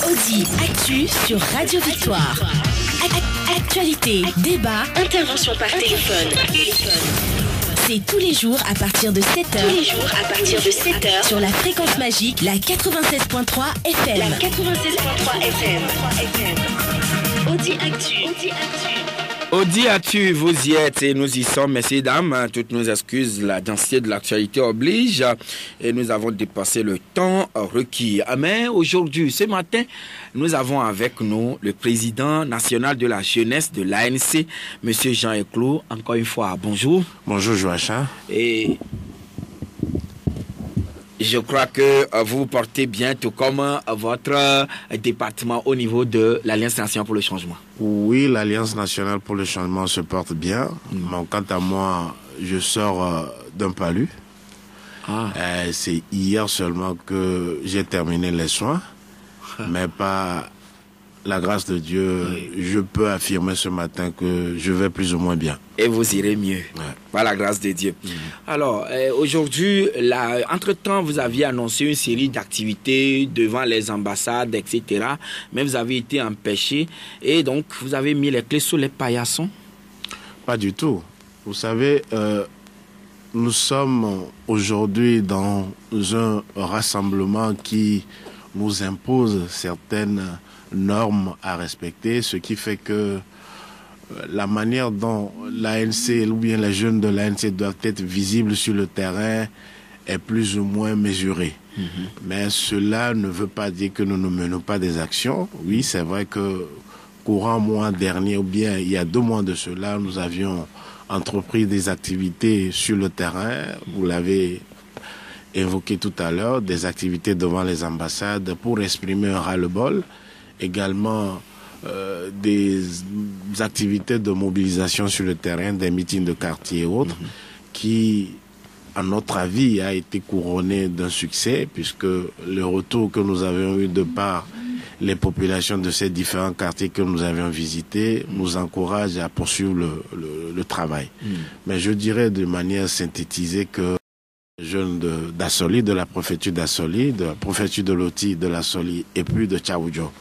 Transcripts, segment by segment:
Audi Actu sur Radio Victoire. Actualité, débat, intervention par téléphone. C'est tous les jours à partir de 7h. Sur la fréquence magique, la 96.3 FM. Audi Actu. Audi Actu, vous y êtes et nous y sommes, messieurs, dames. Toutes nos excuses, la densité de l'actualité oblige et nous avons dépassé le temps requis. Mais aujourd'hui, ce matin, nous avons avec nous le président national de la jeunesse de l'ANC, monsieur Jean Eclos. Encore une fois, bonjour. Bonjour Joachim. Et je crois que vous vous portez bien, tout comme votre département au niveau de l'Alliance nationale pour le changement. Oui, l'Alliance nationale pour le changement se porte bien. Bon, quant à moi, je sors d'un palu. C'est hier seulement que j'ai terminé les soins, mais par la grâce de Dieu, je peux affirmer ce matin que je vais plus ou moins bien. Et vous irez mieux, par la grâce de Dieu. Alors, aujourd'hui, entre-temps, vous aviez annoncé une série d'activités devant les ambassades, etc. Mais vous avez été empêché et donc vous avez mis les clés sous les paillassons? Pas du tout. Vous savez, nous sommes aujourd'hui dans un rassemblement qui nous impose certaines normes à respecter, ce qui fait que la manière dont l'ANC ou bien les jeunes de l'ANC doivent être visibles sur le terrain est plus ou moins mesurée. Mais cela ne veut pas dire que nous ne menons pas des actions. Oui, c'est vrai que courant mois dernier, ou bien il y a 2 mois de cela, nous avions entrepris des activités sur le terrain. Vous l'avez évoqué tout à l'heure, des activités devant les ambassades pour exprimer un ras-le-bol. Également des activités de mobilisation sur le terrain, des meetings de quartier et autres, qui, à notre avis, a été couronné d'un succès, puisque le retour que nous avions eu de par les populations de ces différents quartiers que nous avions visités nous encourage à poursuivre le travail. Mais je dirais de manière synthétisée que les jeunes d'Assoli, de la préfecture d'Assoli, de la préfecture de Loti, de l'Assoli et puis de Tchaoudjo.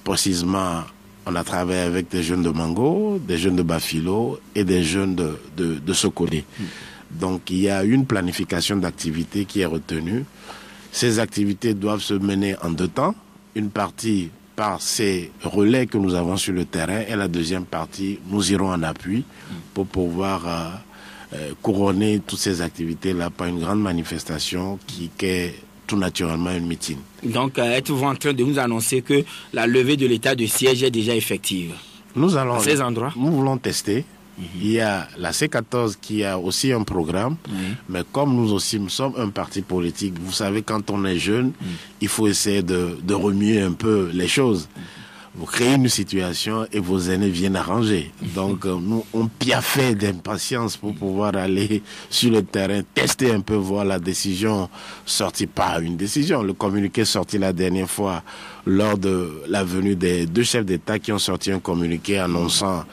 Précisément, on a travaillé avec des jeunes de Mango, des jeunes de Bafilo et des jeunes de Sokolé. Donc il y a une planification d'activités qui est retenue. Ces activités doivent se mener en 2 temps. Une partie par ces relais que nous avons sur le terrain et la deuxième partie, nous irons en appui pour pouvoir couronner toutes ces activités-là par une grande manifestation qui est tout naturellement un meeting. Donc, êtes-vous en train de nous annoncer que la levée de l'état de siège est déjà effective? Nous allons, à ces endroits? Nous voulons tester. Il y a la C14 qui a aussi un programme, mais comme nous aussi, nous sommes un parti politique, vous savez, quand on est jeune, il faut essayer de remuer un peu les choses. Vous créez une situation et vos aînés viennent arranger. Donc, nous, on piaffait d'impatience pour pouvoir aller sur le terrain, tester un peu, voir la décision sortie. Pas une décision, le communiqué sorti la dernière fois lors de la venue des 2 chefs d'État qui ont sorti un communiqué annonçant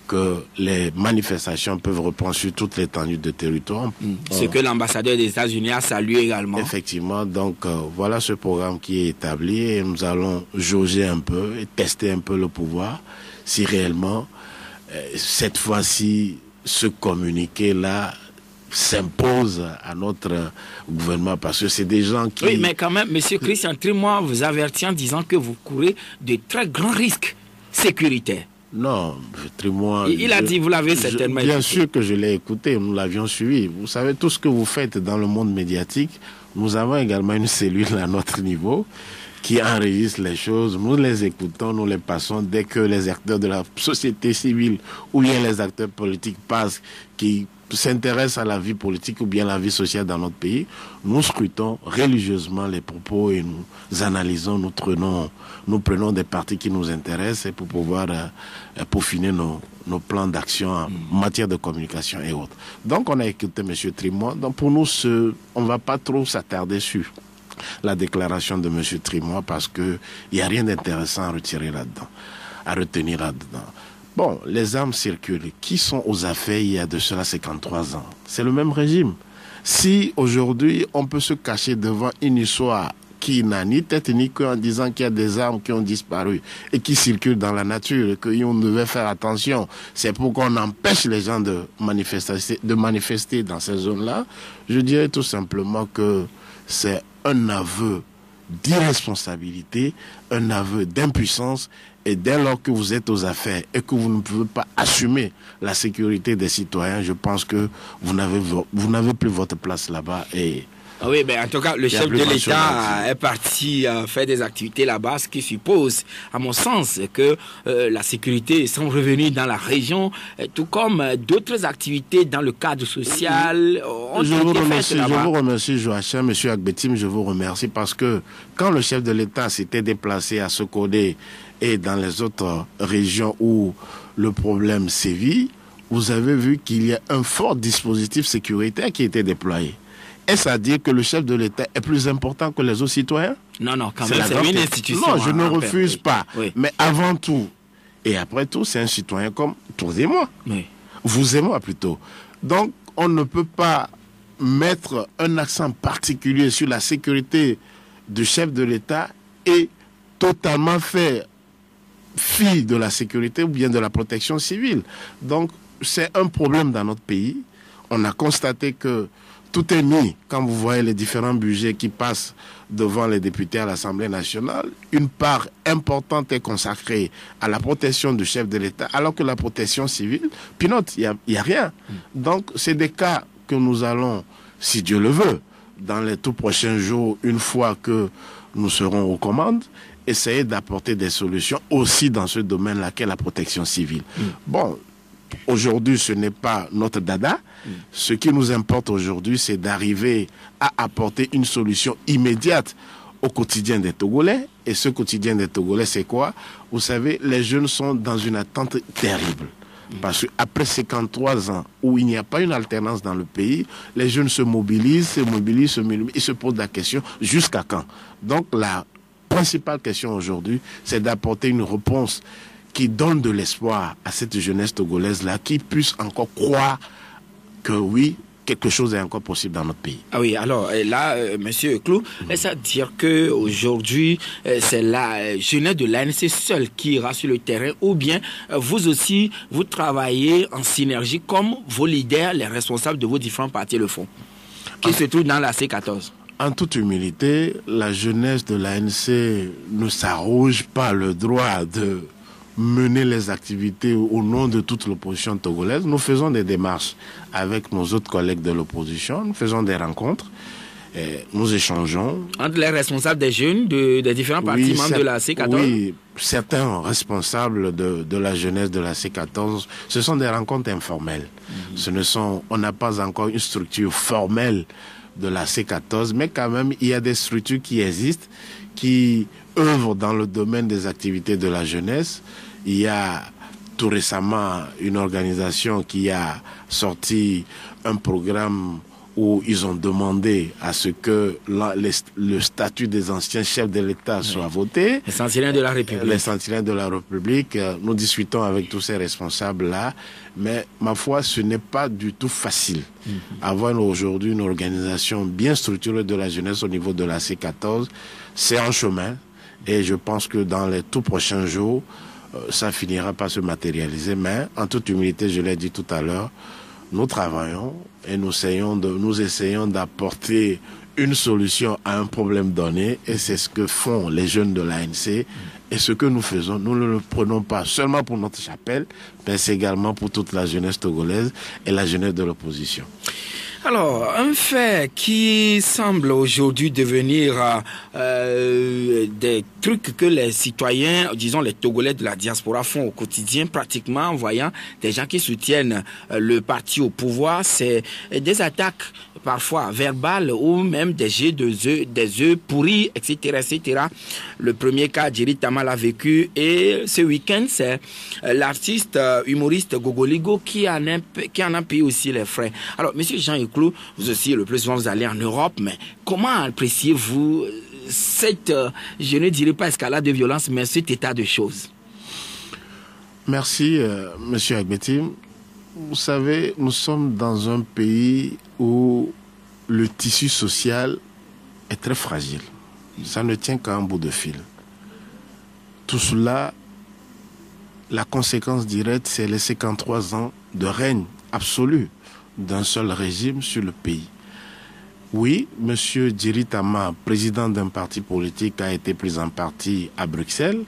que les manifestations peuvent reprendre sur toute l'étendue de territoire. Ce que l'ambassadeur des États-Unis a salué également. Effectivement, donc voilà ce programme qui est établi et nous allons jauger un peu et tester un peu le pouvoir si réellement cette fois-ci ce communiqué-là s'impose à notre gouvernement parce que c'est des gens qui... Oui, mais quand même, M. Christian Trimois vous avertit en disant que vous courez de très grands risques sécuritaires. Non, Trimois... Il a dit, vous l'avez certainement bien écouté. sûr que je l'ai écouté, nous l'avions suivi. Vous savez, tout ce que vous faites dans le monde médiatique, nous avons également une cellule à notre niveau qui enregistre les choses. Nous les écoutons, nous les passons dès que les acteurs de la société civile ou bien les acteurs politiques passent, qui s'intéressent à la vie politique ou bien la vie sociale dans notre pays. Nous scrutons religieusement les propos et nous analysons, nous prenons des parties qui nous intéressent et pour pouvoir peaufiner nos plans d'action en matière de communication et autres. Donc on a écouté M. Trimois. Donc pour nous, on ne va pas trop s'attarder sur la déclaration de M. Trimois parce qu'il n'y a rien d'intéressant à retenir là-dedans. Bon, les armes circulent. Qui sont aux affaires il y a de cela 53 ans? C'est le même régime. Si aujourd'hui on peut se cacher devant une histoire qui n'a ni tête ni queue en disant qu'il y a des armes qui ont disparu et qui circulent dans la nature et qu'on devait faire attention. C'est pourquoi on empêche les gens de manifester dans ces zones-là. Je dirais tout simplement que c'est un aveu d'irresponsabilité, un aveu d'impuissance, et dès lors que vous êtes aux affaires et que vous ne pouvez pas assumer la sécurité des citoyens, je pense que vous n'avez plus votre place là-bas. Et oui, en tout cas, le chef de l'État est parti faire des activités là-bas, ce qui suppose, à mon sens, que la sécurité sont revenues dans la région, tout comme d'autres activités dans le cadre social. Je vous remercie, Joachim, Monsieur Agbetim, je vous remercie parce que quand le chef de l'État s'était déplacé à Sokodé et dans les autres régions où le problème sévit, vous avez vu qu'il y a un fort dispositif sécuritaire qui était déployé. Est-ce à dire que le chef de l'État est plus important que les autres citoyens? Non, quand même, c'est une institution. Non, je ne refuse pas. Oui. Mais avant tout, et après tout, c'est un citoyen comme tous et moi. Oui. Vous et moi plutôt. Donc, on ne peut pas mettre un accent particulier sur la sécurité du chef de l'État et totalement faire fi de la sécurité ou bien de la protection civile. Donc, c'est un problème dans notre pays. On a constaté que tout est mis. Quand vous voyez les différents budgets qui passent devant les députés à l'Assemblée nationale, une part importante est consacrée à la protection du chef de l'État, alors que la protection civile, pinote, il n'y a rien. Donc, c'est des cas que nous allons, si Dieu le veut, dans les tout prochains jours, une fois que nous serons aux commandes, essayer d'apporter des solutions aussi dans ce domaine-là qu'est la protection civile. Bon, aujourd'hui, ce n'est pas notre dada. Ce qui nous importe aujourd'hui, c'est d'arriver à apporter une solution immédiate au quotidien des Togolais. Et ce quotidien des Togolais, c'est quoi? Vous savez, les jeunes sont dans une attente terrible. Parce qu'après 53 ans où il n'y a pas une alternance dans le pays, les jeunes se mobilisent, ils se posent la question jusqu'à quand? Donc la principale question aujourd'hui, c'est d'apporter une réponse qui donne de l'espoir à cette jeunesse togolaise-là, qui puisse encore croire que oui, quelque chose est encore possible dans notre pays. Ah oui, alors là, Monsieur Clou, est-ce à dire qu'aujourd'hui, c'est la jeunesse de l'ANC seule qui ira sur le terrain, ou bien vous aussi, vous travaillez en synergie comme vos leaders, les responsables de vos différents partis le font, qui se trouvent dans la C14? En toute humilité, la jeunesse de l'ANC ne s'arroge pas le droit de mener les activités au nom de toute l'opposition togolaise. Nous faisons des démarches avec nos autres collègues de l'opposition, nous faisons des rencontres, nous échangeons. Entre les responsables des jeunes des différents partis membres de la C14? Oui, certains responsables de la jeunesse de la C14, ce sont des rencontres informelles. On n'a pas encore une structure formelle de la C14, mais quand même, il y a des structures qui existent, qui œuvrent dans le domaine des activités de la jeunesse. Il y a tout récemment une organisation qui a sorti un programme où ils ont demandé à ce que le statut des anciens chefs de l'État soit voté. Les sentinelles de la République. Les sentinelles de la République. Nous discutons avec tous ces responsables-là, mais ma foi, ce n'est pas du tout facile. Avoir aujourd'hui une organisation bien structurée de la jeunesse au niveau de la C14, c'est en chemin, et je pense que dans les tout prochains jours, ça finira par se matérialiser, mais en toute humilité, je l'ai dit tout à l'heure, nous travaillons et nous essayons d'apporter une solution à un problème donné, et c'est ce que font les jeunes de l'ANC. Et ce que nous faisons, nous ne le prenons pas seulement pour notre chapelle, mais c'est également pour toute la jeunesse togolaise et la jeunesse de l'opposition. Alors, un fait qui semble aujourd'hui devenir des trucs que les citoyens, disons les Togolais de la diaspora font au quotidien, pratiquement en voyant des gens qui soutiennent le parti au pouvoir, c'est des attaques parfois verbales ou même des jets des œufs pourris, etc., etc. Le premier cas, Jerry Tamal a vécu, et ce week-end, c'est l'artiste humoriste Gogoligo qui en a payé aussi les frais. Alors, Monsieur Jean Clou, vous aussi, le plus souvent, vous allez en Europe, mais comment appréciez-vous cette, je ne dirais pas escalade de violence, mais cet état de choses? Merci, Monsieur Agbetim. Vous savez, nous sommes dans un pays où le tissu social est très fragile. Ça ne tient qu'à un bout de fil. Tout cela, la conséquence directe, c'est les 53 ans de règne absolu d'un seul régime sur le pays. Oui, M. Djeri Tama, président d'un parti politique, a été pris en partie à Bruxelles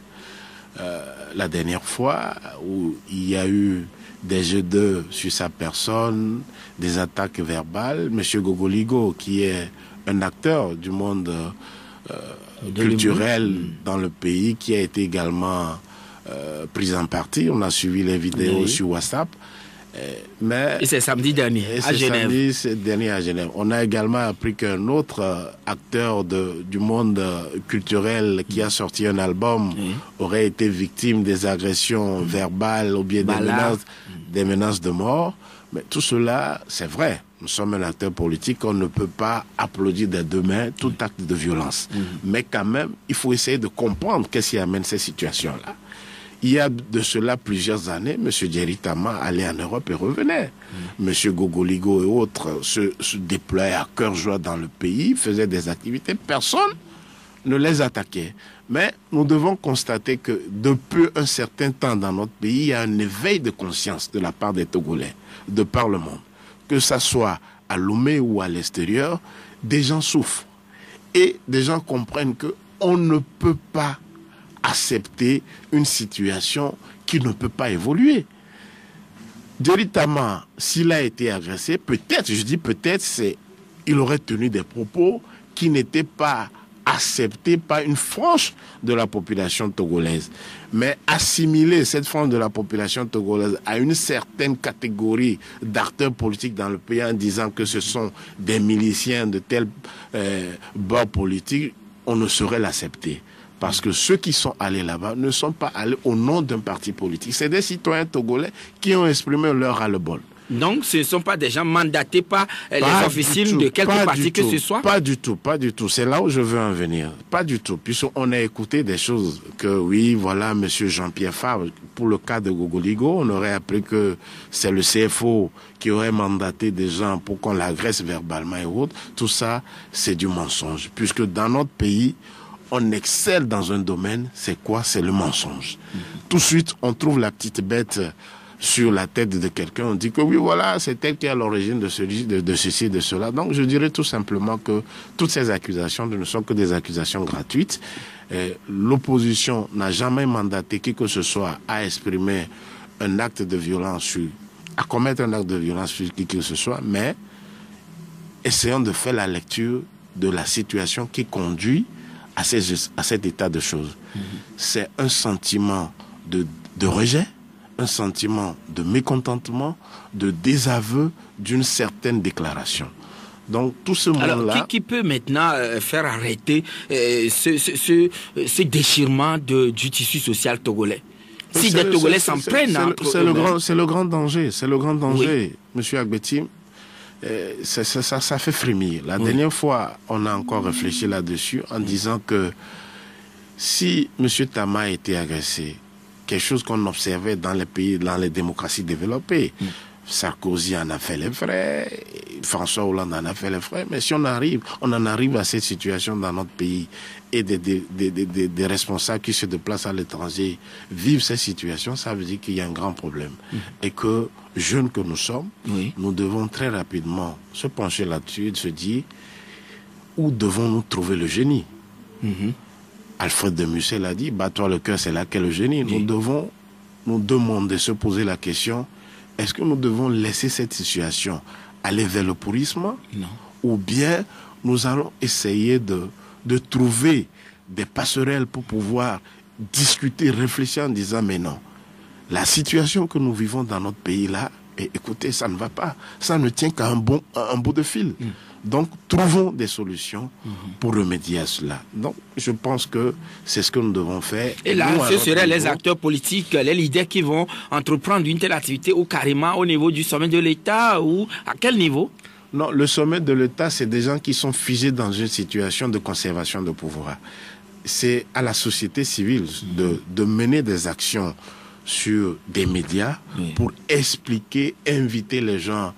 la dernière fois, où il y a eu des jeux d'œufs sur sa personne, des attaques verbales. M. Gogoligo, qui est un acteur du monde culturel dans le pays, qui a été également pris en partie. On a suivi les vidéos sur WhatsApp. Et c'est samedi dernier à Genève. À Genève. On a également appris qu'un autre acteur du monde culturel qui a sorti un album aurait été victime des agressions verbales ou bien des menaces de mort. Mais tout cela, c'est vrai. Nous sommes un acteur politique, on ne peut pas applaudir des deux mains tout acte de violence. Mais quand même, il faut essayer de comprendre qu'est-ce qui amène ces situations-là. Il y a de cela plusieurs années, M. Djeri Tama allait en Europe et revenait. M. Gogoligo et autres se déployaient à cœur joie dans le pays, faisaient des activités. Personne ne les attaquait. Mais nous devons constater que depuis un certain temps dans notre pays, il y a un éveil de conscience de la part des Togolais, de par le monde. Que ça soit à Lomé ou à l'extérieur, des gens souffrent. Et des gens comprennent qu'on ne peut pas accepter une situation qui ne peut pas évoluer. Djeri Tama, s'il a été agressé, peut-être, je dis peut-être, il aurait tenu des propos qui n'étaient pas acceptés par une frange de la population togolaise. Mais assimiler cette frange de la population togolaise à une certaine catégorie d'acteurs politiques dans le pays en disant que ce sont des miliciens de tel bord politique, on ne saurait l'accepter. Parce que ceux qui sont allés là-bas ne sont pas allés au nom d'un parti politique. C'est des citoyens togolais qui ont exprimé leur ras-le-bol. Donc, ce ne sont pas des gens mandatés par les officines de quelque parti que ce soit? Pas du tout, pas du tout. C'est là où je veux en venir. Pas du tout. Puisqu'on a écouté des choses que, oui, voilà, M. Jean-Pierre Favre, pour le cas de Gogoligo, on aurait appris que c'est le CFO qui aurait mandaté des gens pour qu'on l'agresse verbalement et autres. Tout ça, c'est du mensonge. Puisque dans notre pays, on excelle dans un domaine, c'est quoi? C'est le mensonge. Tout de suite, on trouve la petite bête sur la tête de quelqu'un. On dit que oui, voilà, c'est elle qui est à l'origine de ceci, de cela. Donc, je dirais tout simplement que toutes ces accusations ne sont que des accusations gratuites. L'opposition n'a jamais mandaté qui que ce soit à exprimer un acte de violence à commettre un acte de violence sur qui que ce soit, mais essayons de faire la lecture de la situation qui conduit à cet état de choses. C'est un sentiment de rejet, un sentiment de mécontentement, de désaveu d'une certaine déclaration. Donc tout ce monde-là... Alors, qui peut maintenant faire arrêter ce déchirement du tissu social togolais? Si des Togolais s'en prennent... C'est le grand danger, Oui. Monsieur Agbeti. Ça fait frémir. La dernière fois, on a encore réfléchi là-dessus en disant que si M. Tama a été agressé, quelque chose qu'on observait dans les pays, dans les démocraties développées, Sarkozy en a fait les frais, François Hollande en a fait les frais, mais si on en arrive à cette situation dans notre pays et des responsables qui se déplacent à l'étranger vivent cette situation, ça veut dire qu'il y a un grand problème. Et que, jeunes que nous sommes, nous devons très rapidement se pencher là-dessus et se dire où devons-nous trouver le génie. Alfred de Musset l'a dit, bat-toi le cœur, c'est là qu'est le génie. Nous devons nous demander, se poser la question, est-ce que nous devons laisser cette situation aller vers le pourrissement? Non. Ou bien nous allons essayer de trouver des passerelles pour pouvoir discuter, réfléchir en disant mais non, la situation que nous vivons dans notre pays là, écoutez, ça ne va pas, ça ne tient qu'à un bout de fil. Donc trouvons des solutions pour remédier à cela. Donc je pense que c'est ce que nous devons faire. Et là, ce seraient les acteurs politiques, les leaders qui vont entreprendre une telle activité ou carrément au niveau du sommet de l'État ou à quel niveau? Non, le sommet de l'État, c'est des gens qui sont figés dans une situation de conservation de pouvoir. C'est à la société civile de mener des actions sur des médias pour expliquer, inviter les gens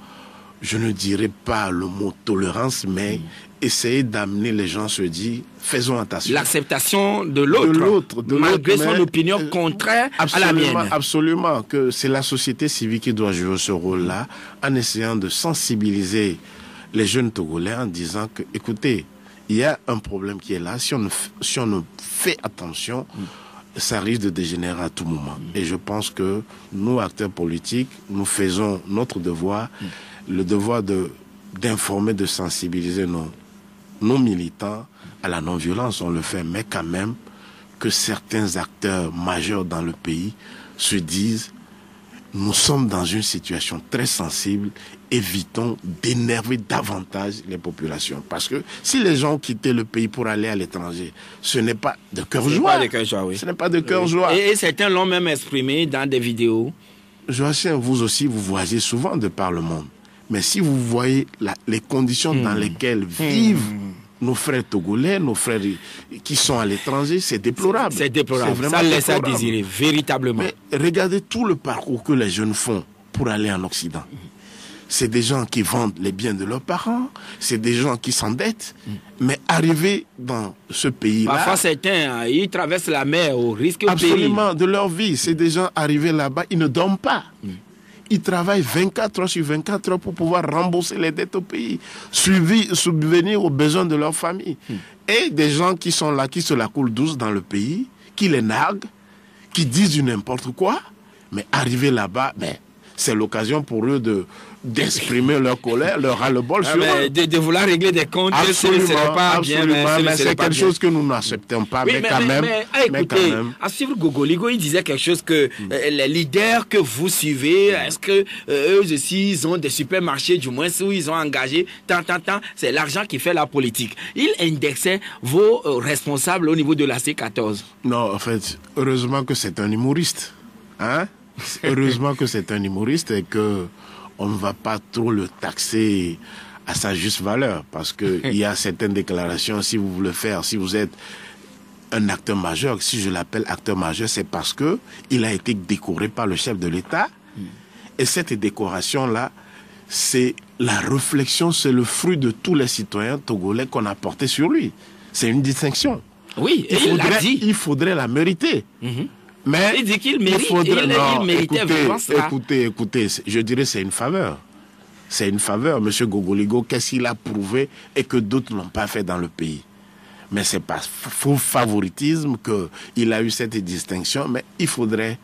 je ne dirais pas le mot tolérance, mais essayer d'amener les gens à se dire, faisons attention. L'acceptation de l'autre, malgré son opinion contraire à la mienne. Absolument, que c'est la société civile qui doit jouer ce rôle-là, en essayant de sensibiliser les jeunes Togolais en disant que, écoutez, il y a un problème qui est là, si on ne fait attention, ça risque de dégénérer à tout moment. Et je pense que nous, acteurs politiques, nous faisons notre devoir, le devoir d'informer, de sensibiliser nos militants à la non-violence, on le fait, mais quand même que certains acteurs majeurs dans le pays se disent nous sommes dans une situation très sensible, évitons d'énerver davantage les populations. Parce que si les gens ont quitté le pays pour aller à l'étranger, ce n'est pas de cœur joie. Ce n'est pas de cœur joie. Et certains l'ont même exprimé dans des vidéos. Joachim, vous aussi, vous voyagez souvent de par le monde. Mais si vous voyez les conditions dans lesquelles vivent nos frères togolais, nos frères qui sont à l'étranger, c'est déplorable. C'est déplorable. Ça laisse à désirer, véritablement. Mais regardez tout le parcours que les jeunes font pour aller en Occident. C'est des gens qui vendent les biens de leurs parents, c'est des gens qui s'endettent, mais arriver dans ce pays-là... Parfois certains, ils traversent la mer au risque de absolument, de leur vie. C'est des gens arrivés là-bas, ils ne dorment pas. Ils travaillent 24 heures sur 24 heures pour pouvoir rembourser les dettes au pays, subvenir aux besoins de leur famille. Et des gens qui sont là, qui se la coulent douce dans le pays, qui les narguent, qui disent du n'importe quoi, mais arriver là-bas, c'est l'occasion pour eux d'exprimer leur colère, leur ras-le-bol sur eux. De vouloir régler des comptes, ce n'est pas bien. Mais c'est quelque chose que nous n'acceptons pas, mais quand même. Écoutez, à suivre Gogoligo, il disait quelque chose que les leaders que vous suivez, est-ce que eux aussi, ils ont des supermarchés, du moins, où ils ont engagé tant, c'est l'argent qui fait la politique. Il indexait vos responsables au niveau de la C14. Non, en fait, heureusement que c'est un humoriste. Hein? Heureusement que c'est un humoriste et que on ne va pas trop le taxer à sa juste valeur, parce que il y a certaines déclarations, si vous voulez faire, si vous êtes un acteur majeur, si je l'appelle acteur majeur, c'est parce que il a été décoré par le chef de l'État, et cette décoration-là, c'est la réflexion, c'est le fruit de tous les citoyens togolais qu'on a porté sur lui. C'est une distinction. Oui, et il l'a dit. Il faudrait la mériter. Mais il dit qu'il mérite, il méritait vraiment ça. Écoutez, je dirais c'est une faveur. C'est une faveur, M. Gogoligo, qu'est-ce qu'il a prouvé et que d'autres n'ont pas fait dans le pays. Mais c'est pas faux favoritisme qu'il a eu cette distinction, mais il faudrait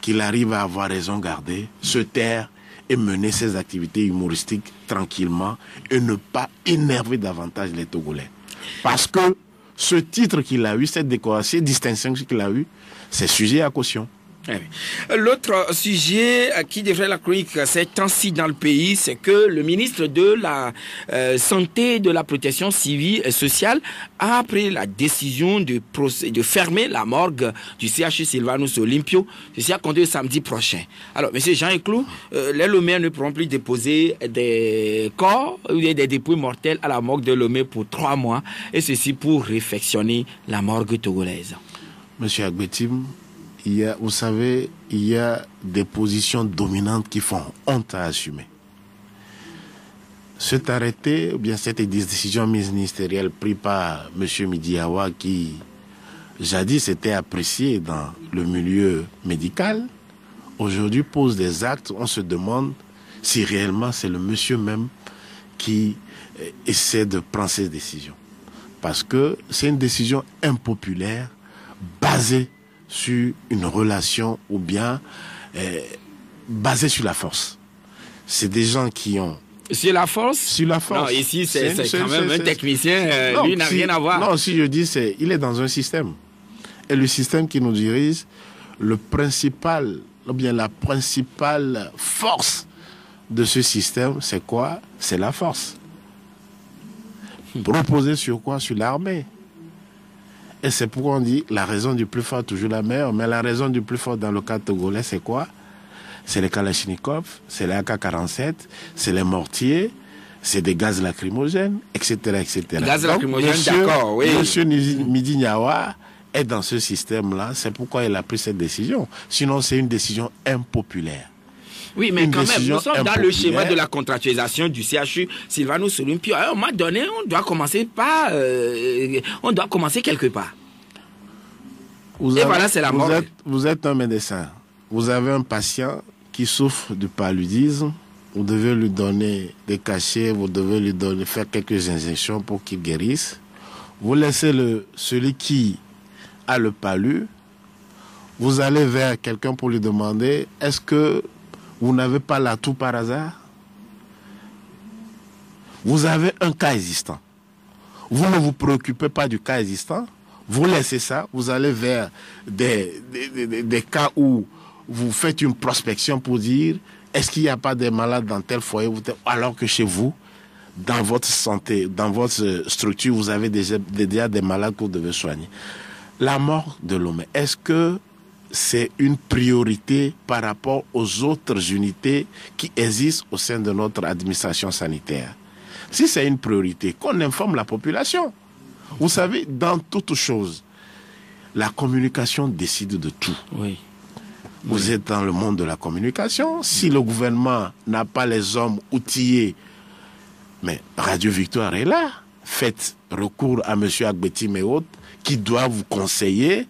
qu'il arrive à avoir raison gardée, se taire et mener ses activités humoristiques tranquillement et ne pas énerver davantage les Togolais. Parce que ce titre qu'il a eu, cette décoration, cette distinction qu'il a eue, c'est sujet à caution. L'autre sujet qui devrait la chronique ces temps-ci dans le pays, c'est que le ministre de la Santé et de la Protection civile et sociale a pris la décision de fermer la morgue du CHU Sylvanus Olympio. Ceci a compté samedi prochain. Alors, M. Jean Eclou, les Loméens ne pourront plus déposer des corps ou des dépouilles mortels à la morgue de Lomé pour 3 mois, et ceci pour réfectionner la morgue togolaise. Monsieur Agbetim, vous savez, il y a des positions dominantes qui font honte à assumer. Cet arrêté, ou bien cette décision ministérielle prise par M. Midiawa, qui jadis était apprécié dans le milieu médical, aujourd'hui pose des actes, on se demande si réellement c'est le monsieur même qui essaie de prendre ces décisions. Parce que c'est une décision impopulaire, basée sur une relation ou bien basée sur la force. C'est des gens qui ont... Sur la force? Sur la force. Non, ici, c'est quand même un technicien, lui n'a rien à voir. Non, si je dis, il est dans un système. Et le système qui nous dirige, la principale force de ce système, c'est quoi? C'est la force. Reposer sur quoi? Sur l'armée. Et c'est pourquoi on dit la raison du plus fort toujours la meilleure. Mais la raison du plus fort dans le cas togolais, c'est quoi? C'est les Kalachnikov, c'est les AK-47, c'est les mortiers, c'est des gaz lacrymogènes, etc. etc. Gaz lacrymogènes, d'accord, oui. Monsieur Midiawa est dans ce système-là, c'est pourquoi il a pris cette décision. Sinon, c'est une décision impopulaire. Oui, mais quand même, nous sommes dans le schéma de la contractualisation du CHU. Sylvanus Olum, puis à un moment donné, on doit commencer quelque part. Voilà, c'est la mort. Vous êtes un médecin. Vous avez un patient qui souffre du paludisme. Vous devez lui donner des cachets, vous devez lui faire quelques injections pour qu'il guérisse. Vous laissez celui qui a le palu. Vous allez vers quelqu'un pour lui demander, est-ce que vous n'avez pas l'atout par hasard? Vous avez un cas existant. Vous ne vous préoccupez pas du cas existant. Vous laissez ça, vous allez vers des cas où vous faites une prospection pour dire, est-ce qu'il n'y a pas des malades dans tel foyer, alors que chez vous, dans votre santé, dans votre structure, vous avez déjà des malades que vous devez soigner. La mort de l'homme, est-ce que c'est une priorité par rapport aux autres unités qui existent au sein de notre administration sanitaire? Si c'est une priorité, qu'on informe la population. Vous savez, dans toute chose, la communication décide de tout. Oui. Vous êtes dans le monde de la communication. Si le gouvernement n'a pas les hommes outillés, mais Radio Victoire est là. Faites recours à M. Agbetim et autres qui doivent vous conseiller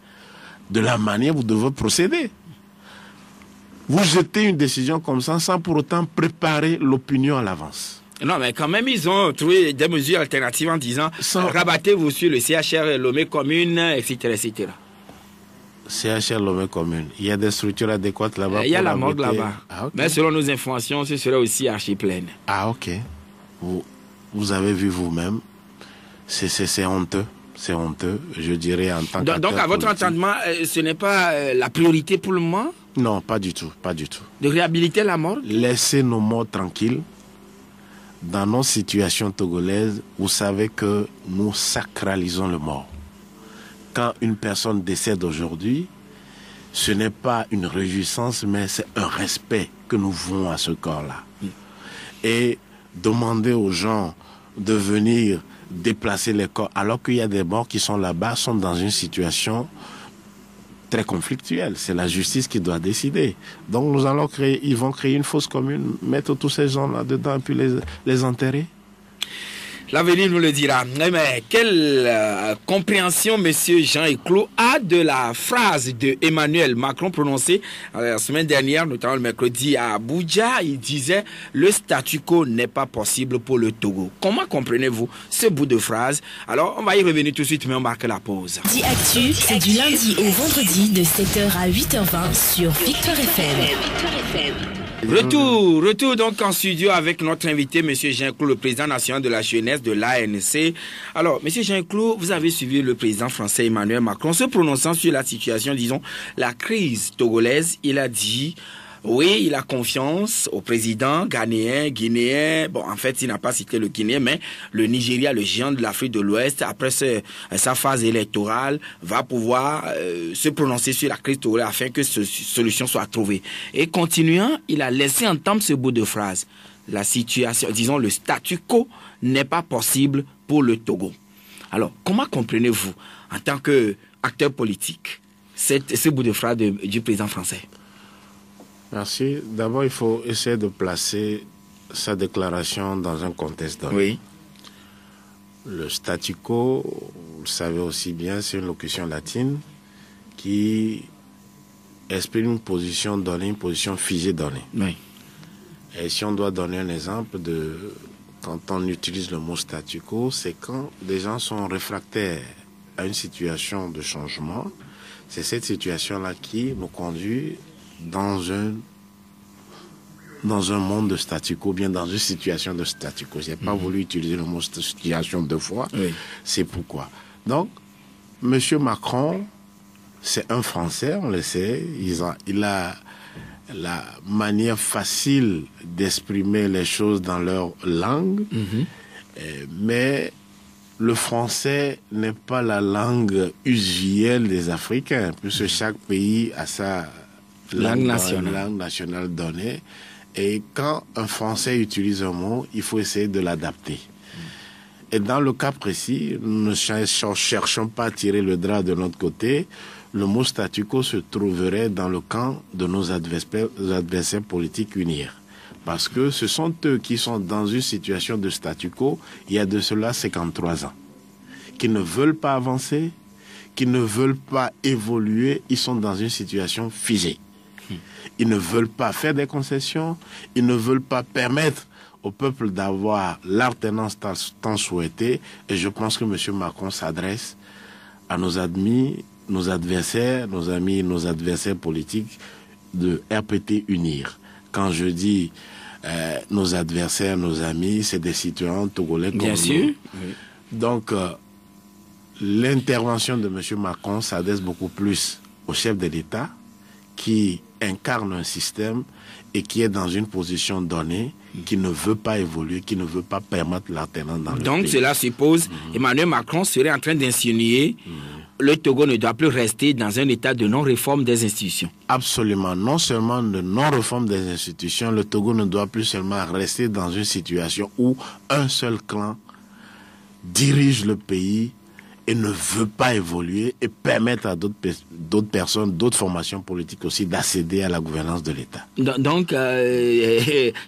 de la manière dont vous devez procéder. Vous jetez une décision comme ça sans pour autant préparer l'opinion à l'avance. Non, mais quand même, ils ont trouvé des mesures alternatives en disant rabattez-vous sur le CHR Lomé Commune, etc., etc. CHR Lomé Commune, il y a des structures adéquates là-bas. Il y a la morgue là-bas. Ah, okay. Mais selon nos informations, ce serait aussi archi pleine. Ah, ok. Vous avez vu vous-même. C'est honteux. C'est honteux, je dirais, en tant que. Donc, à votre entendement, ce n'est pas la priorité pour le moment? Non, pas du tout, pas du tout. De réhabiliter la mort? Laissez nos morts tranquilles. Dans nos situations togolaises, vous savez que nous sacralisons le mort. Quand une personne décède aujourd'hui, ce n'est pas une réjouissance, mais c'est un respect que nous vouons à ce corps-là. Et demander aux gens de venir déplacer les corps, alors qu'il y a des morts qui sont là-bas, sont dans une situation très conflictuelle. C'est la justice qui doit décider. Donc ils vont créer une fosse commune, mettre tous ces gens là-dedans et puis les enterrer. L'avenir nous le dira. Mais quelle compréhension M. Jean Eclos a de la phrase de Emmanuel Macron prononcée la semaine dernière, notamment le mercredi à Abuja. Il disait « Le statu quo n'est pas possible pour le Togo ». Comment comprenez-vous ce bout de phrase? Alors, on va y revenir tout de suite, mais on marque la pause. Dit Actu, c'est du lundi au vendredi de 7h à 8h20 sur Victoire FM. Retour donc en studio avec notre invité, M. Jean Eclos, le président national de la jeunesse de l'ANC. Alors, M. Jean Eclos, vous avez suivi le président français Emmanuel Macron se prononçant sur la situation, disons, la crise togolaise. Il a dit, oui, il a confiance au président ghanéen, guinéen. Bon, en fait, il n'a pas cité le Guinéen, mais le Nigeria, le géant de l'Afrique de l'Ouest, après sa phase électorale, va pouvoir se prononcer sur la crise togolaise afin que cette solution soit trouvée. Et continuant, il a laissé entendre ce bout de phrase. La situation, disons, le statu quo n'est pas possible pour le Togo. Alors, comment comprenez-vous, en tant qu'acteur politique, ce bout de phrase du président français? Merci. D'abord, il faut essayer de placer sa déclaration dans un contexte donné. Oui. Le statu quo, vous le savez aussi bien, c'est une locution latine qui exprime une position donnée, une position figée donnée. Oui. Et si on doit donner un exemple de quand on utilise le mot statu quo, c'est quand des gens sont réfractaires à une situation de changement. C'est cette situation-là qui nous conduit dans un monde de statu quo, bien dans une situation de statu quo. Je n'ai pas voulu utiliser le mot situation deux fois. Oui. C'est pourquoi. Donc, M. Macron, c'est un Français, on le sait. Il a la manière facile d'exprimer les choses dans leur langue. Mais le français n'est pas la langue usuelle des Africains, puisque chaque pays a sa langue nationale donnée. Et quand un Français utilise un mot, il faut essayer de l'adapter. Et dans le cas précis, nous ne cherchons pas à tirer le drap de notre côté. le mot statu quo se trouverait dans le camp de nos adversaires politiques unir. Parce que ce sont eux qui sont dans une situation de statu quo il y a de cela 53 ans. Qui ne veulent pas avancer, qui ne veulent pas évoluer, ils sont dans une situation figée. Ils ne veulent pas faire des concessions, ils ne veulent pas permettre au peuple d'avoir l'alternance tant souhaitée. Et je pense que M. Macron s'adresse à nos amis, nos adversaires politiques de RPT Unir. Quand je dis nos adversaires, nos amis, c'est des citoyens togolais comme nous. Bien sûr. Oui. Donc, l'intervention de M. Macron s'adresse beaucoup plus au chef de l'État qui incarne un système et qui est dans une position donnée, qui ne veut pas évoluer, qui ne veut pas permettre l'alternance dans le pays. Donc cela suppose Emmanuel Macron serait en train d'insinuer le Togo ne doit plus rester dans un état de non-réforme des institutions. Absolument. Non seulement de non-réforme des institutions, le Togo ne doit plus seulement rester dans une situation où un seul clan dirige le pays et ne veut pas évoluer et permettre à d'autres personnes, d'autres formations politiques aussi d'accéder à la gouvernance de l'État. Donc,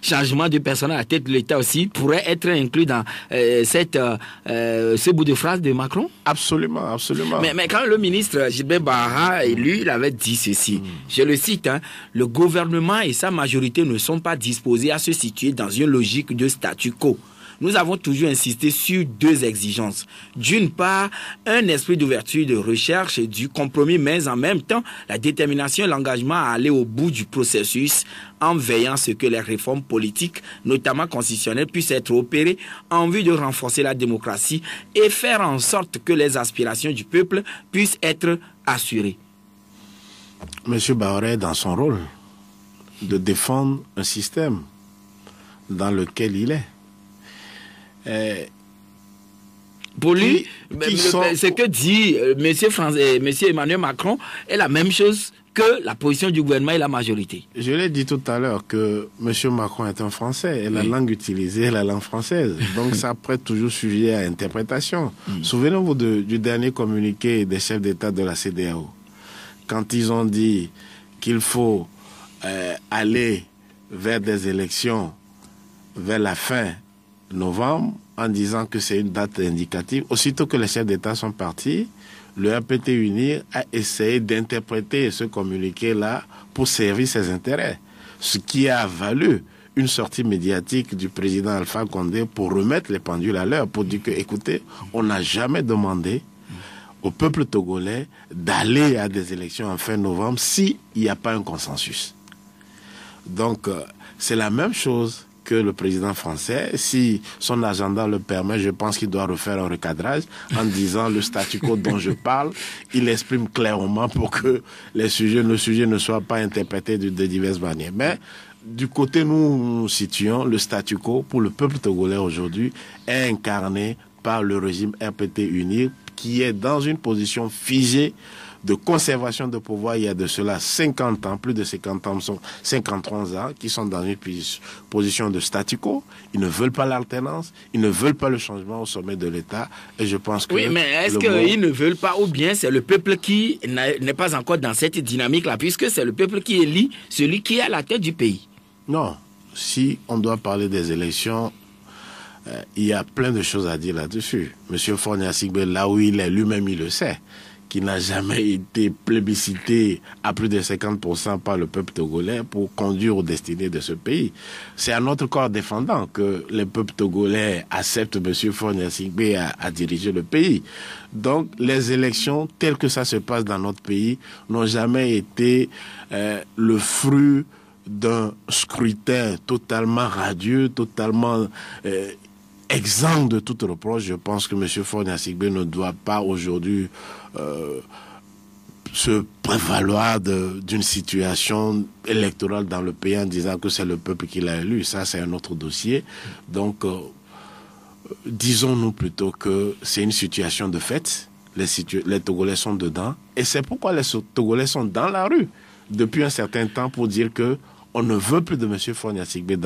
changement de personne à la tête de l'État aussi pourrait être inclus dans ce bout de phrase de Macron? Absolument, absolument. Mais quand le ministre Gilbert Bahara élu, il avait dit ceci, je le cite, le gouvernement et sa majorité ne sont pas disposés à se situer dans une logique de statu quo. Nous avons toujours insisté sur deux exigences. D'une part, un esprit d'ouverture de recherche et du compromis, mais en même temps, la détermination et l'engagement à aller au bout du processus en veillant à ce que les réformes politiques, notamment constitutionnelles, puissent être opérées en vue de renforcer la démocratie et faire en sorte que les aspirations du peuple puissent être assurées. M. Bahoré est dans son rôle de défendre un système dans lequel il est. Pour lui, ce que dit M. Emmanuel Macron est la même chose que la position du gouvernement et la majorité. Je l'ai dit tout à l'heure que M. Macron est un Français et la langue utilisée est la langue française. Donc ça prête toujours sujet à interprétation. Souvenez-vous du dernier communiqué des chefs d'État de la CEDEAO. Quand ils ont dit qu'il faut aller vers des élections vers la fin novembre, en disant que c'est une date indicative. Aussitôt que les chefs d'État sont partis, le RPT Unir a essayé d'interpréter ce communiqué-là pour servir ses intérêts. Ce qui a valu une sortie médiatique du président Alpha Condé pour remettre les pendules à l'heure, pour dire que, écoutez, on n'a jamais demandé au peuple togolais d'aller à des élections en fin novembre s'il n'y a pas un consensus. Donc, c'est la même chose que le président français. Si son agenda le permet, je pense qu'il doit refaire un recadrage en disant le statu quo dont je parle, il exprime clairement pour que le sujet ne soit pas interprété de diverses manières. Mais du côté nous situons, le statu quo pour le peuple togolais aujourd'hui est incarné par le régime RPT Unir qui est dans une position figée de conservation de pouvoir il y a de cela 50 ans, plus de 50 ans, 53 ans, qui sont dans une position de statu quo. Ils ne veulent pas l'alternance, ils ne veulent pas le changement au sommet de l'État. Et je pense que... Oui, mais est-ce qu'ils ne veulent pas, ou bien c'est le peuple qui n'est pas encore dans cette dynamique-là, puisque c'est le peuple qui élit celui qui est à la tête du pays? Non. Si on doit parler des élections, il y a plein de choses à dire là-dessus. Monsieur Faure Gnassingbé, là où il est, lui-même il le sait, qui n'a jamais été plébiscité à plus de 50% par le peuple togolais pour conduire aux destinées de ce pays. C'est à notre corps défendant que le peuple togolais accepte M. Faure Gnassingbé à diriger le pays. Donc, les élections, telles que ça se passe dans notre pays, n'ont jamais été le fruit d'un scrutin totalement radieux, totalement exempt de toute reproche. Je pense que M. Faure Gnassingbé ne doit pas aujourd'hui se prévaloir d'une situation électorale dans le pays en disant que c'est le peuple qui l'a élu. Ça, c'est un autre dossier. Donc, disons-nous plutôt que c'est une situation de fait. Les Togolais sont dedans. Et c'est pourquoi les Togolais sont dans la rue depuis un certain temps pour dire que on ne veut plus de M. Fonia Sigbe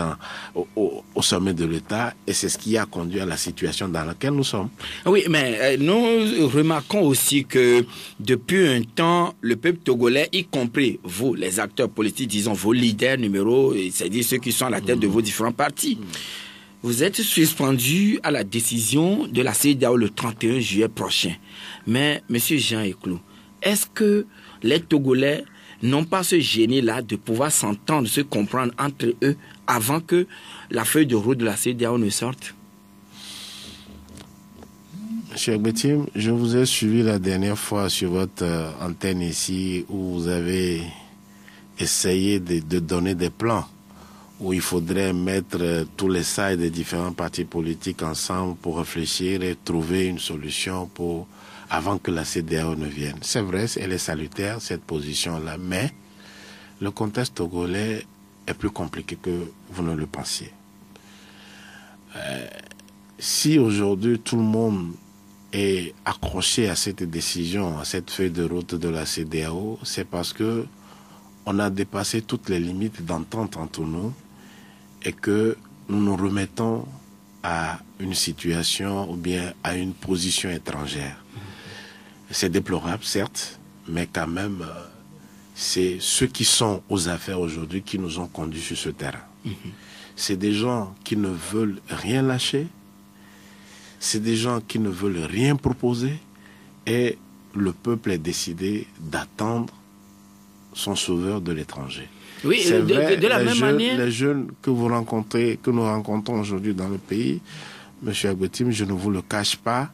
au sommet de l'État, et c'est ce qui a conduit à la situation dans laquelle nous sommes. Oui, mais nous remarquons aussi que depuis un temps, le peuple togolais, y compris vous, les acteurs politiques, disons vos leaders numéros, c'est-à-dire ceux qui sont à la tête de vos différents partis, vous êtes suspendus à la décision de la CEDEAO le 31 juillet prochain. Mais, M. Jean Eclou, est-ce que les Togolais n'ont pas ce génie-là de pouvoir s'entendre, se comprendre entre eux avant que la feuille de route de la CEDEAO ne sorte? Cher Betim, je vous ai suivi la dernière fois sur votre antenne ici où vous avez essayé de donner des plans où il faudrait mettre tous les sides des différents partis politiques ensemble pour réfléchir et trouver une solution avant que la CEDEAO ne vienne. C'est vrai, elle est salutaire, cette position-là, mais le contexte togolais est plus compliqué que vous ne le pensiez. Si aujourd'hui tout le monde est accroché à cette décision, à cette feuille de route de la CEDEAO, c'est parce que on a dépassé toutes les limites d'entente entre nous et que nous nous remettons à une situation ou bien à une position étrangère. C'est déplorable, certes, mais quand même, c'est ceux qui sont aux affaires aujourd'hui qui nous ont conduits sur ce terrain. C'est des gens qui ne veulent rien lâcher, c'est des gens qui ne veulent rien proposer, et le peuple est décidé d'attendre son sauveur de l'étranger. Oui, c'est vrai, de la même manière. Les jeunes que vous rencontrez, que nous rencontrons aujourd'hui dans le pays, M. Agbetim, je ne vous le cache pas,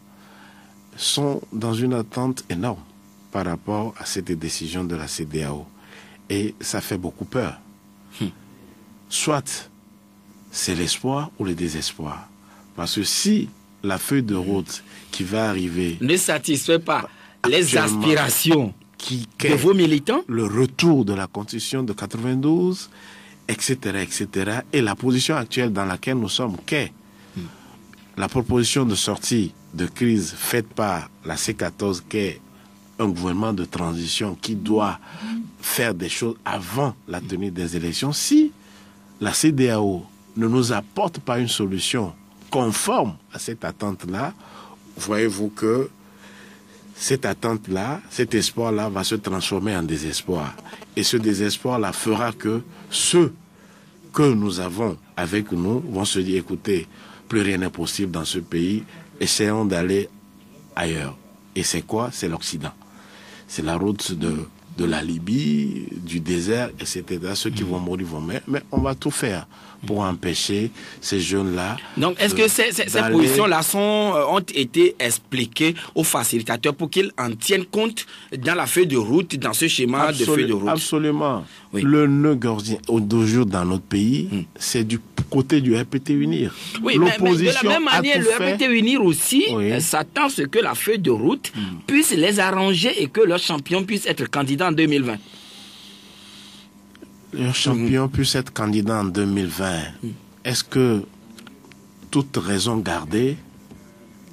sont dans une attente énorme par rapport à cette décision de la CEDEAO. Et ça fait beaucoup peur. Soit c'est l'espoir ou le désespoir. Parce que si la feuille de route qui va arriver ne satisfait pas les aspirations de vos militants, le retour de la Constitution de 92, etc., etc., et la position actuelle dans laquelle nous sommes, qu'est la proposition de sortie de crise faite par la C14, qui est un gouvernement de transition qui doit faire des choses avant la tenue des élections. Si la CEDEAO ne nous apporte pas une solution conforme à cette attente-là, voyez-vous que cette attente-là, cet espoir-là va se transformer en désespoir. Et ce désespoir-là fera que ceux que nous avons avec nous vont se dire, écoutez, plus rien n'est possible dans ce pays, essayons d'aller ailleurs. Et c'est quoi? C'est l'Occident. C'est la route de la Libye, du désert, etc. Ceux qui vont mourir vont mourir. Mais on va tout faire pour empêcher ces jeunes-là. Donc, est-ce que ces positions-là ont été expliquées aux facilitateurs pour qu'ils en tiennent compte dans la feuille de route, dans ce schéma de feuille de route? Absolument. Oui. Le nœud gordien d'aujourd'hui dans notre pays, c'est du côté du RPT Unir. Oui, mais de la même manière, le RPT Unir aussi s'attend à ce que la feuille de route puisse les arranger et que leur champion puisse être candidat en 2020. Le champion puisse être candidat en 2020. Est-ce que, toute raison gardée,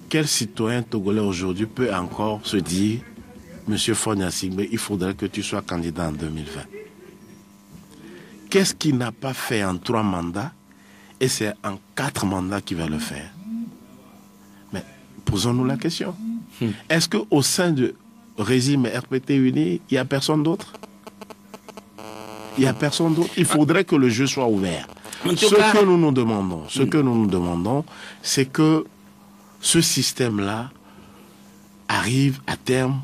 quel citoyen togolais aujourd'hui peut encore se dire, Monsieur Fonia Sigbe, il faudrait que tu sois candidat en 2020? Qu'est-ce qu'il n'a pas fait en 3 mandats et c'est en 4 mandats qu'il va le faire? Mais posons-nous la question. Est-ce qu'au sein du régime RPT uni, il n'y a personne d'autre? Il n'y a personne d'autre. Il faudrait que le jeu soit ouvert. Que nous nous demandons, c'est que ce système-là arrive à terme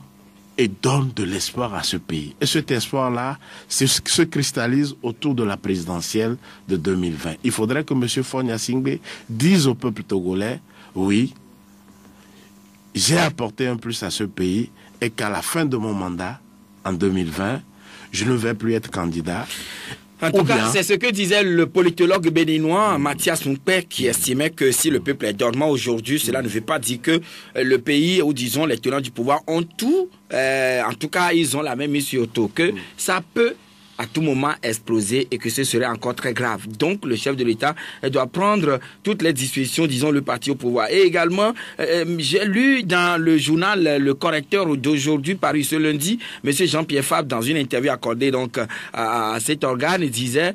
et donne de l'espoir à ce pays. Et cet espoir-là se cristallise autour de la présidentielle de 2020. Il faudrait que M. Fonia Sigbe dise au peuple togolais, oui, j'ai apporté un plus à ce pays et qu'à la fin de mon mandat, en 2020, je ne vais plus être candidat. En tout cas, c'est ce que disait le politologue béninois Mathias Moukpe, qui estimait que si le peuple est dormant aujourd'hui, cela ne veut pas dire que le pays, ou disons les tenants du pouvoir, ont tout. En tout cas, ils ont la même mise sur tout, que ça peut à tout moment exploser et que ce serait encore très grave. Donc, le chef de l'État doit prendre toutes les dispositions, disons, le parti au pouvoir. Et également, j'ai lu dans le journal Le Correcteur d'aujourd'hui, paru ce lundi, M. Jean-Pierre Fabre, dans une interview accordée donc à cet organe, disait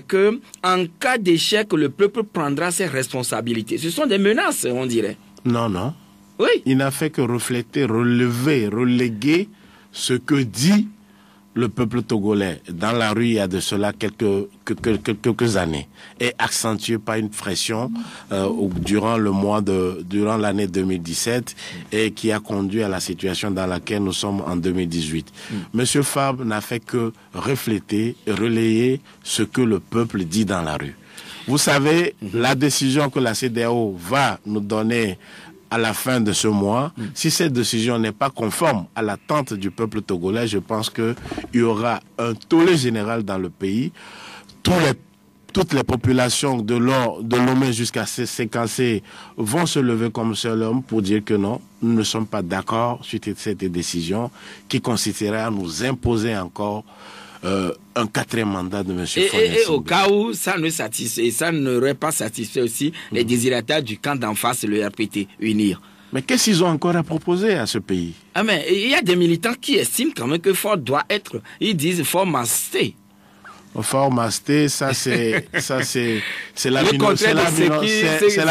que en cas d'échec, le peuple prendra ses responsabilités. Ce sont des menaces, on dirait. Non, non. Oui. Il n'a fait que refléter, relever, reléguer ce que dit le peuple togolais dans la rue il y a de cela quelques années, et accentué par une pression durant l'année 2017 et qui a conduit à la situation dans laquelle nous sommes en 2018. Monsieur Fabre n'a fait que refléter et relayer ce que le peuple dit dans la rue. Vous savez, la décision que la CEDEAO va nous donner à la fin de ce mois, si cette décision n'est pas conforme à l'attente du peuple togolais, je pense qu'il y aura un tollé général dans le pays. Toutes les populations de Lomé jusqu'à Sécassé vont se lever comme seul homme pour dire que non, nous ne sommes pas d'accord sur cette décision qui consisterait à nous imposer encore un 4e mandat de M. Faure Gnassingbé. Et au cas où ça ne satisfait, ça n'aurait pas satisfait aussi les désirataires du camp d'en face, le RPT, UNIR. Mais qu'est-ce qu'ils ont encore à proposer à ce pays? Ah mais il y a des militants qui estiment quand même que Faure doit être, ils disent Faure must stay. Faure must stay, c'est la minorité. C'est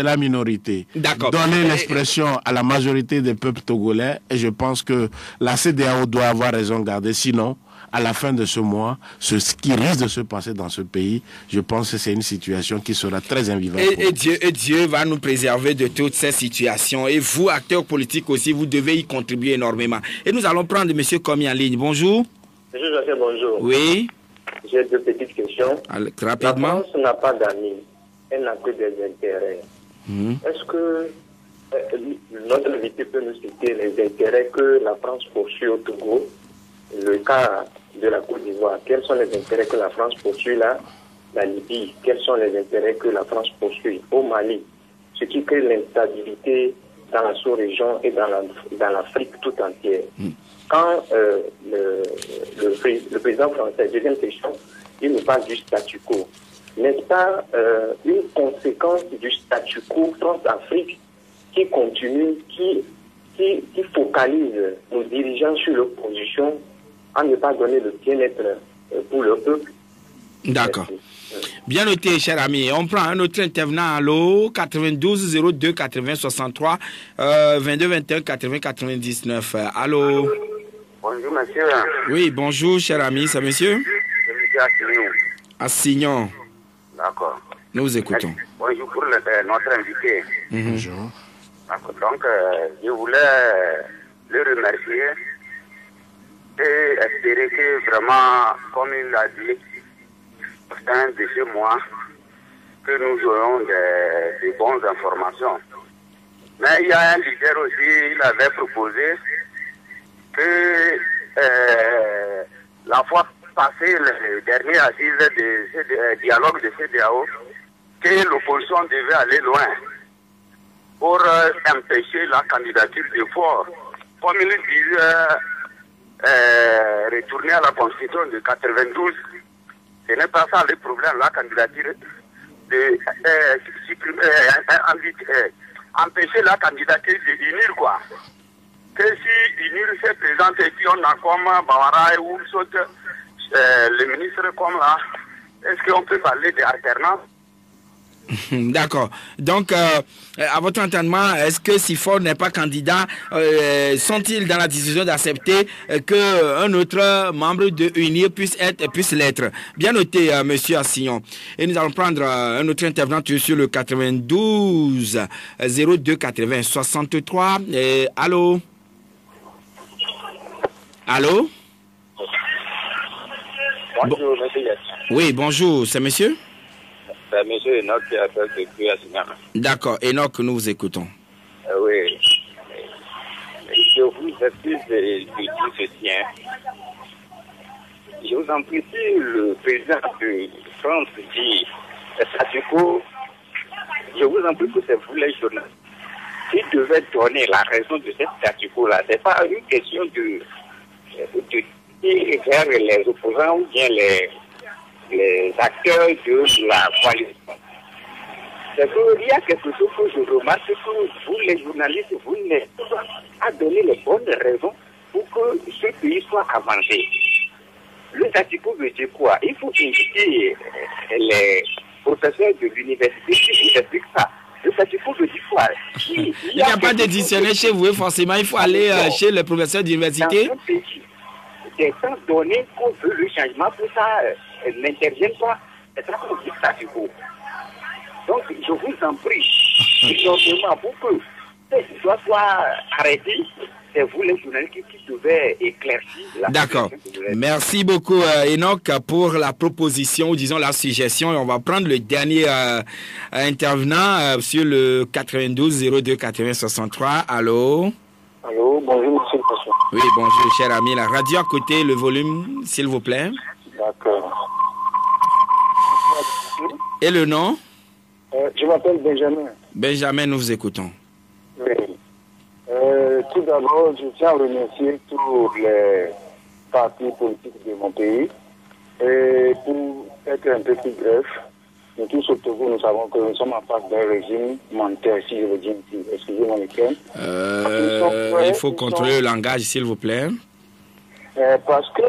la minorité. D'accord. Donner l'expression à la majorité des peuples togolais, et je pense que la CEDEAO doit avoir raison de garder. Sinon, à la fin de ce mois, ce qui risque de se passer dans ce pays, je pense que c'est une situation qui sera très invivable. Et Dieu va nous préserver de toutes ces situations. Et vous, acteurs politiques aussi, vous devez y contribuer énormément. Et nous allons prendre M. Komi en ligne. Bonjour. Monsieur Joseph, bonjour. Oui. J'ai 2 petites questions. Rapidement. La France n'a pas d'amis. Elle n'a que des intérêts. Est-ce que notre invité peut nous citer les intérêts que la France poursuit au Togo? Le cas de la Côte d'Ivoire, quels sont les intérêts que la France poursuit là? La Libye, quels sont les intérêts que la France poursuit au Mali? Ce qui crée l'instabilité dans la sous-région et dans l'Afrique tout entière. Quand le président français, deuxième question, il nous parle du statu quo. N'est-ce pas une conséquence du statu quo France-Afrique qui continue, qui focalise nos dirigeants sur l'opposition à ne pas donner le bien-être pour le peuple? D'accord. Bien noté, cher ami. On prend un autre intervenant. Allô, 92 02 80 63 22 21 80 99. Allô. Bonjour, monsieur. Oui, bonjour, cher ami. C'est monsieur? C'est monsieur Assignon. Assignon. D'accord. Nous vous écoutons. Bonjour pour notre invité. Bonjour. D'accord. Donc, je voulais le remercier et espérer que vraiment, comme il l'a dit, fin de ce mois, que nous aurons des bonnes informations. Mais il y a un leader aussi, il avait proposé que la fois passée, le dernier assise de dialogue de CEDEAO, que l'opposition devait aller loin pour empêcher la candidature de Faure. Comme il disait, retourner à la Constitution de 92, ce n'est pas ça le problème, la candidature de empêcher la candidature de l'UNIR, quoi. Que si l'UNIR se présente et puis on a comme Bawara ou le ministre comme là, est-ce qu'on peut parler d'alternance? D'accord. Donc, à votre entendement, est-ce que si Faure n'est pas candidat, sont-ils dans la décision d'accepter qu'un autre membre de UNIR puisse l'être? Bien noté, monsieur Assignon. Et nous allons prendre un autre intervenant sur le 92 02 80 63. Allô? Allô? Bonjour, monsieur Yassine. Oui, bonjour. C'est monsieur? C'est monsieur Enoch qui appelle depuis Assignan. D'accord. Enoch, nous vous écoutons. Oui. Je vous excuse de dire ceci. Je vous en prie, si le président de France dit statu quo, je vous en prie que c'est vous les journalistes qui devez donner la raison de cette statu quo-là. Ce n'est pas une question de qui gèrent les opposants ou bien les acteurs de la coalition. C'est qu'il y a quelque chose que je remarque que vous, les journalistes, vous n'êtes pas à donner les bonnes raisons pour que ce pays soit avancé. Le Tatico veut dire quoi? Il faut inviter les professeurs de l'université qui vous expliquent ça. Le Tatico veut dire quoi? Il n'y a pas de dictionnaire chez vous, forcément, il faut aller chez les professeurs d'université. Dans un pays, des temps donnés qu'on veut le changement, pour ça, n'interviennent pas. C'est ça qu'on dit Tatico. Donc, je vous en prie, justement, pour que cette histoire soit arrêtée, c'est vous les journalistes qui devez éclaircir la D'accord. Merci beaucoup, Enoch, pour la proposition, ou disons la suggestion. Et on va prendre le dernier intervenant sur le 92 02 80 63. Allô? Allô, bonjour, monsieur le patron. Oui, bonjour, cher ami. La radio à côté, le volume, s'il vous plaît. D'accord. Et le nom? Je m'appelle Benjamin. Benjamin, nous vous écoutons. Oui. Tout d'abord, je tiens à remercier tous les partis politiques de mon pays. Et pour être un peu plus bref, nous tous au Togo, nous savons que nous sommes en face d'un régime menteur, si je le dis ainsi. Excusez-moi le terme. Il faut contrôler le langage, s'il vous plaît. Parce que,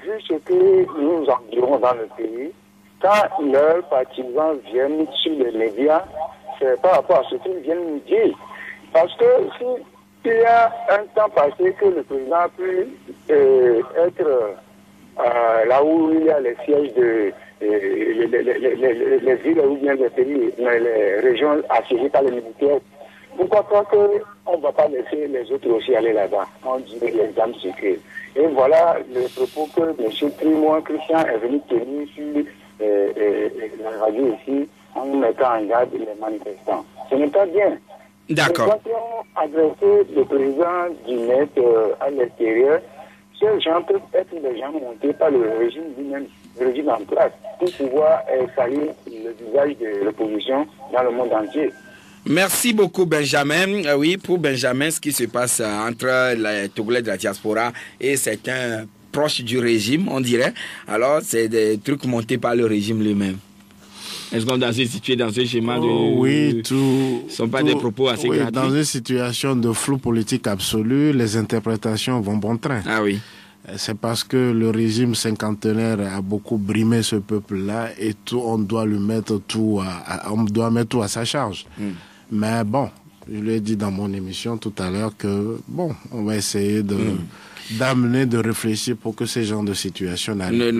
vu ce que nous endurons dans le pays, quand leurs partisans viennent sur les médias, c'est par rapport à ce qu'ils viennent nous dire. Parce que s'il y a un temps passé que le président a pu être là où il y a les sièges de les villes ou bien les pays, les régions assiégées par les militaires, pourquoi pas qu'on ne va pas laisser les autres aussi aller là-bas? On dit les armes secrètes. Et voilà le propos que M. Trimois Christian est venu tenir sur la radio ici en mettant en garde les manifestants. Ce n'est pas bien. D'accord. Quand on adressé le président du net à l'extérieur, ces gens peuvent être des gens montés par le régime lui-même, le régime en place, pour pouvoir salir le visage de l'opposition dans le monde entier. Merci beaucoup, Benjamin. Oui, pour Benjamin, ce qui se passe entre les Togolais de la diaspora et certains proches du régime, on dirait, alors c'est des trucs montés par le régime lui-même. Est-ce qu'on est situé dans ce schéma de... Oui, ce ne sont pas des propos assez gratuits. Dans une situation de flou politique absolu, les interprétations vont bon train. Ah oui. C'est parce que le régime cinquantenaire a beaucoup brimé ce peuple-là et on doit lui mettre on doit mettre tout à sa charge. Mais bon, je l'ai dit dans mon émission tout à l'heure que bon, on va essayer d'amener, de réfléchir pour que ces genres de situations n'arrivent.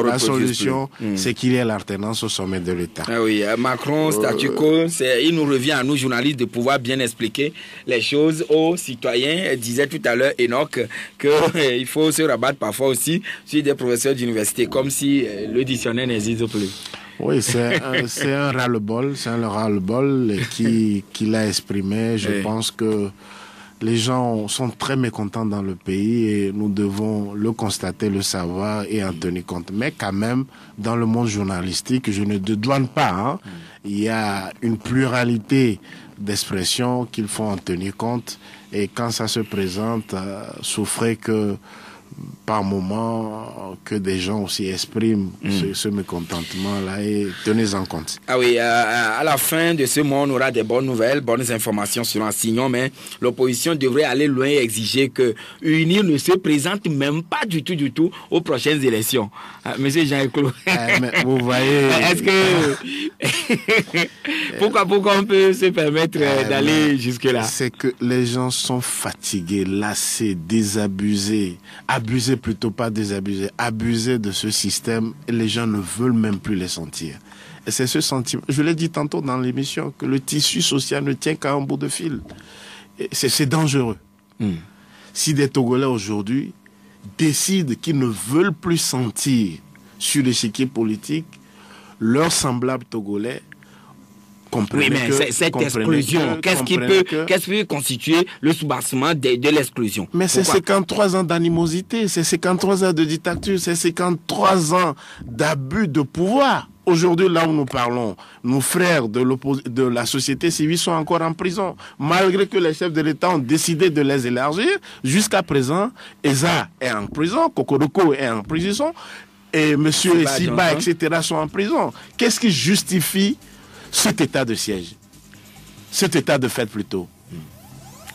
La solution, c'est qu'il y ait l'alternance au sommet de l'État. Ah oui, Macron, statu quo, il nous revient à nous journalistes de pouvoir bien expliquer les choses aux citoyens. Elle disait tout à l'heure, Enoch, qu'il faut se rabattre parfois aussi sur des professeurs d'université, comme si le dictionnaire n'existe plus. Oui, c'est un ras-le-bol, qu'il a exprimé. Je pense que les gens sont très mécontents dans le pays et nous devons le constater, le savoir et en tenir compte. Mais quand même, dans le monde journalistique, je ne dédouane pas. Il y a une pluralité d'expressions qu'il faut en tenir compte. Et quand ça se présente, souffrez que par moment que des gens aussi expriment ce mécontentement-là et tenez-en compte. Ah oui, à la fin de ce mois, on aura des bonnes nouvelles, bonnes informations sur l'enseignant, mais l'opposition devrait aller loin et exiger que UNIR ne se présente même pas du tout aux prochaines élections. Monsieur Jean-Claude. Vous voyez... Est-ce que... pourquoi on peut se permettre d'aller jusque-là? C'est que les gens sont fatigués, lassés, désabusés, abusés plutôt, pas désabusés, abusés de ce système et les gens ne veulent même plus les sentir. Et c'est ce sentiment, je l'ai dit tantôt dans l'émission, que le tissu social ne tient qu'à un bout de fil. C'est dangereux. Si des Togolais aujourd'hui décident qu'ils ne veulent plus sentir sur l'échiquier politique leurs semblables Togolais, Oui, mais cette exclusion, qu'est-ce qui peut constituer le soubassement de l'exclusion? Mais c'est 53 ans d'animosité, c'est 53 ans de dictature, c'est 53 ans d'abus de pouvoir. Aujourd'hui, là où nous parlons, nos frères de la société civile sont encore en prison. Malgré que les chefs de l'État ont décidé de les élargir, jusqu'à présent, Eza est en prison, Kokoroko est en prison, et M. Siba, etc. sont en prison. Qu'est-ce qui justifie cet état de siège? Cet état de fait plutôt.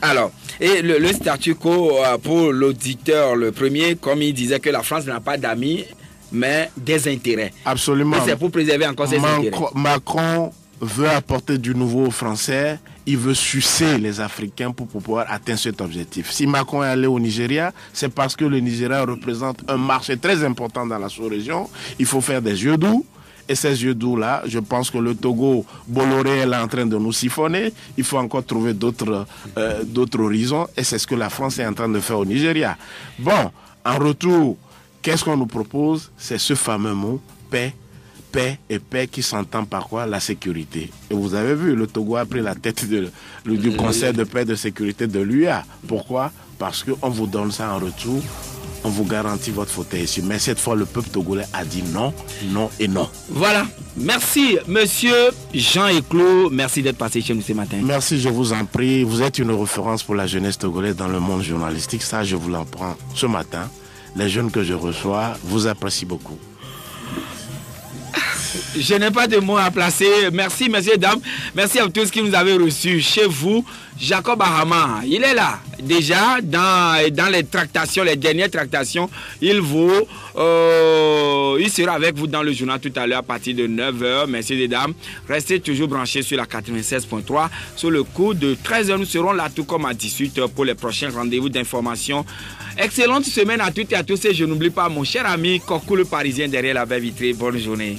Alors, et le statu quo pour l'auditeur, le premier, comme il disait que la France n'a pas d'amis, mais des intérêts. Absolument. Et c'est pour préserver encore ses intérêts. Macron veut apporter du nouveau aux Français, il veut sucer les Africains pour pouvoir atteindre cet objectif. Si Macron est allé au Nigeria, c'est parce que le Nigeria représente un marché très important dans la sous-région. Il faut faire des yeux doux. Et ces yeux doux-là, je pense que le Togo, Bolloré est en train de nous siphonner. Il faut encore trouver d'autres horizons. Et c'est ce que la France est en train de faire au Nigeria. Bon, en retour, qu'est-ce qu'on nous propose? C'est ce fameux mot, paix. Paix et paix qui s'entend par quoi? La sécurité. Et vous avez vu, le Togo a pris la tête du Conseil de paix et de sécurité de l'UA. Pourquoi? Parce qu'on vous donne ça en retour. On vous garantit votre fauteuil ici. Mais cette fois, le peuple togolais a dit non, non et non. Voilà. Merci, monsieur Jean Eclos. Merci d'être passé chez nous ce matin. Merci, je vous en prie. Vous êtes une référence pour la jeunesse togolaise dans le monde journalistique. Ça, je vous l'apprends ce matin. Les jeunes que je reçois vous apprécient beaucoup. Je n'ai pas de mots à placer. Merci, messieurs, dames. Merci à tous qui nous avez reçus chez vous. Jacob Ahama, il est là. Déjà, dans les tractations, les dernières tractations, il sera avec vous dans le journal tout à l'heure à partir de 9h. Messieurs et dames, restez toujours branchés sur la 96.3. Sur le coup de 13h, nous serons là tout comme à 18h pour les prochains rendez-vous d'information. Excellente semaine à toutes et à tous. Et je n'oublie pas mon cher ami Coco le Parisien derrière la baie vitrée. Bonne journée.